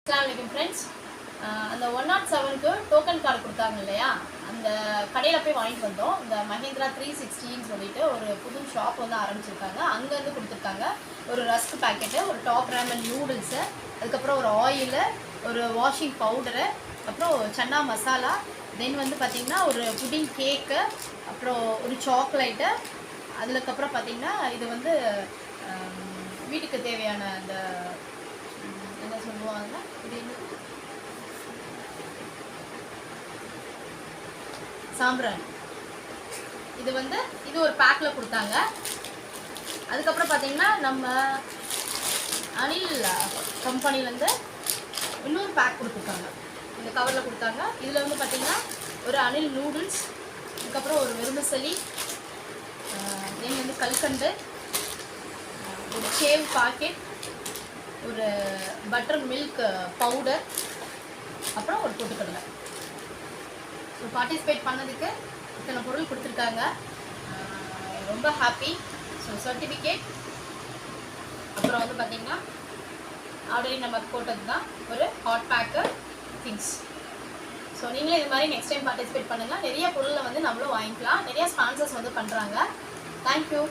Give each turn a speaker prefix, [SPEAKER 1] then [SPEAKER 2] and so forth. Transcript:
[SPEAKER 1] அஸ்ஸலாமு ஃப்ரெண்ட்ஸ். அந்த 107க்கு token card கொடுத்தாங்க இல்லையா, அந்த கடையில் போய் வாங்கிட்டு வந்தோம். இந்த மஹேந்திரா 360ன்னு சொல்லிட்டு ஒரு புது ஷாப் வந்து ஆரம்பிச்சிருக்காங்க. அங்கேருந்து கொடுத்துருக்காங்க ஒரு ரஸ்க் பேக்கெட்டு, ஒரு டாப் ரேமன் நூடுல்ஸு, அதுக்கப்புறம் ஒரு ஆயிலு, ஒரு வாஷிங் பவுடரு, அப்புறம் சன்னா மசாலா, தென் வந்து பார்த்திங்கன்னா ஒரு புடிங் கேக்கு, அப்புறம் ஒரு சாக்லேட்டு, அதுக்கப்புறம் பார்த்திங்கன்னா இது வந்து வீட்டுக்கு தேவையான அந்த என்ன சொல்லுவாங்க, இது சாம்பிராணி, இது வந்து இது ஒரு பேக்கில் கொடுத்தாங்க. அதுக்கப்புறம் பார்த்தீங்கன்னா நம்ம அனில் கம்பெனிலேருந்து இன்னொரு பேக் கொடுத்துருக்காங்க. இந்த கவரில் கொடுத்தாங்க. இதில் வந்து பார்த்திங்கன்னா ஒரு அனில் நூடுல்ஸ், அதுக்கப்புறம் ஒரு வெறுமசலி, தென் வந்து கல்கண்டு, ஒரு சேவ் பாக்கெட், ஒரு பட்டர் மில்க் பவுடர், அப்புறம் ஒரு பொட்டுக்கடலை. ஸோ பார்ட்டிசிபேட் பண்ணதுக்கு இத்தனை பொருள் கொடுத்துருக்காங்க. ரொம்ப ஹாப்பி. ஸோ சர்டிஃபிகேட், அப்புறம் வந்து பார்த்திங்கன்னா ஆல்ரெடி நம்ம போட்டது தான் ஒரு ஹாட் பேக்கு திங்ஸ். ஸோ நீங்களே இது மாதிரி நெக்ஸ்ட் டைம் பார்ட்டிசிபேட் பண்ணுங்கள். நிறைய பொருளை வந்து நம்மளும் வாங்கிக்கலாம். நிறைய ஸ்பான்சர்ஸ் வந்து பண்ணுறாங்க. தேங்க்யூ.